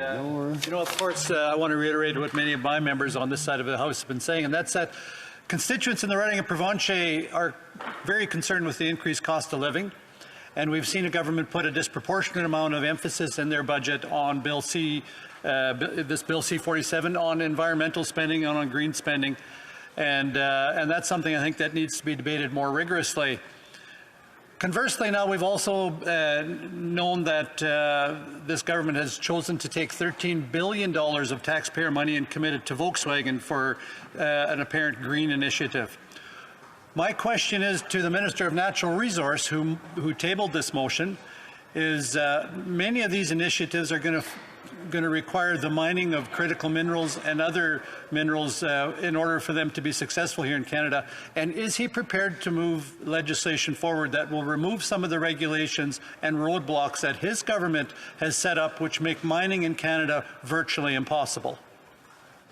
Of course, I want to reiterate what many of my members on this side of the House have been saying, and that's that constituents in the riding of Provencher are very concerned with the increased cost of living. And we've seen a government put a disproportionate amount of emphasis in their budget on Bill C-47 on environmental spending and on green spending. And that's something I think that needs to be debated more rigorously. Conversely, now we've also known that this government has chosen to take $13 billion of taxpayer money and commit it to Volkswagen for an apparent green initiative. My question is to the Minister of Natural Resource, who tabled this motion, is many of these initiatives are going to require the mining of critical minerals and other minerals in order for them to be successful here in Canada. And is he prepared to move legislation forward that will remove some of the regulations and roadblocks that his government has set up, which make mining in Canada virtually impossible?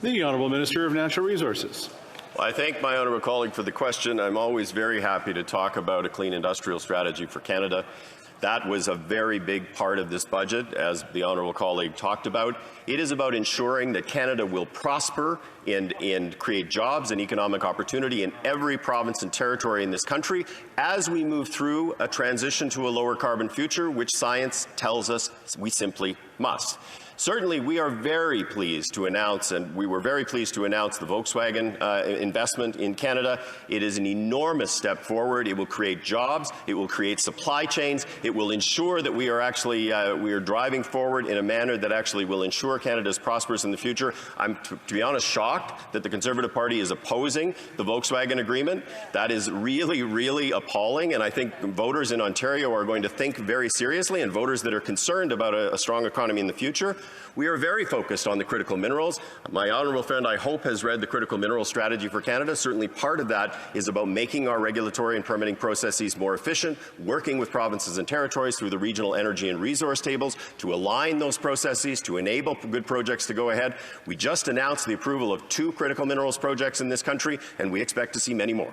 The Honourable Minister of Natural Resources. Well, I thank my honourable colleague for the question. I'm always very happy to talk about a clean industrial strategy for Canada. That was a very big part of this budget, as the honourable colleague talked about. It is about ensuring that Canada will prosper and create jobs and economic opportunity in every province and territory in this country as we move through a transition to a lower carbon future, which science tells us we simply must. Certainly, we are very pleased to announce, and we were very pleased to announce the Volkswagen investment in Canada. It is an enormous step forward. It will create jobs. It will create supply chains. It will ensure that we are actually we are driving forward in a manner that actually will ensure Canada prospers in the future. I'm, to be honest, shocked that the Conservative Party is opposing the Volkswagen agreement. That is really, really appalling, and I think voters in Ontario are going to think very seriously, and voters that are concerned about a strong economy in the future. We are very focused on the critical minerals. My honourable friend, I hope, has read the Critical Minerals Strategy for Canada. Certainly part of that is about making our regulatory and permitting processes more efficient, working with provinces and territories through the regional energy and resource tables to align those processes, to enable good projects to go ahead. We just announced the approval of 2 critical minerals projects in this country, and we expect to see many more.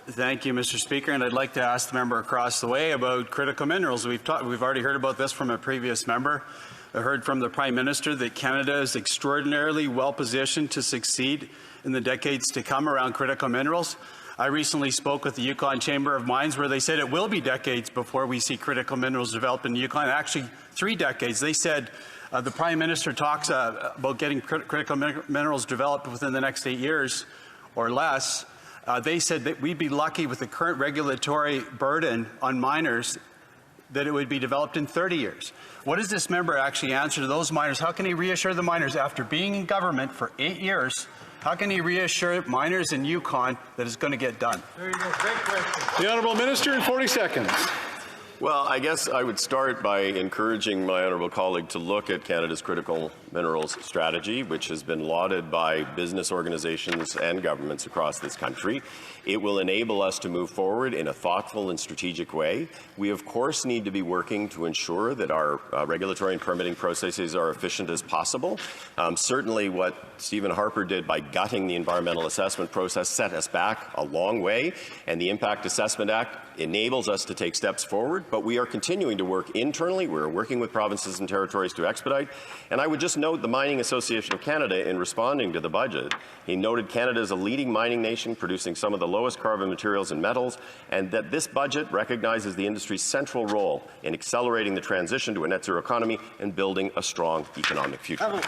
Thank you, Mr. Speaker, and I'd like to ask the member across the way about critical minerals. We've already heard about this from a previous member. I heard from the Prime Minister that Canada is extraordinarily well positioned to succeed in the decades to come around critical minerals. I recently spoke with the Yukon Chamber of Mines, where they said it will be decades before we see critical minerals developed in the Yukon, actually 3 decades. They said the Prime Minister talks about getting critical minerals developed within the next 8 years or less. They said that we'd be lucky with the current regulatory burden on miners that it would be developed in 30 years. What does this member actually answer to those miners? How can he reassure the miners after being in government for 8 years? How can he reassure miners in Yukon that it's going to get done? There you go. Great question. The Honourable Minister in 40 seconds. Well, I guess I would start by encouraging my honourable colleague to look at Canada's critical minerals strategy, which has been lauded by business organizations and governments across this country. It will enable us to move forward in a thoughtful and strategic way. We, of course, need to be working to ensure that our regulatory and permitting processes are efficient as possible. Certainly what Stephen Harper did by gutting the environmental assessment process set us back a long way, and the Impact Assessment Act enables us to take steps forward, but we are continuing to work internally. We're working with provinces and territories to expedite. And I would just note the Mining Association of Canada, in responding to the budget, he noted Canada is a leading mining nation producing some of the lowest carbon materials and metals, and that this budget recognizes the industry's central role in accelerating the transition to a net zero economy and building a strong economic future.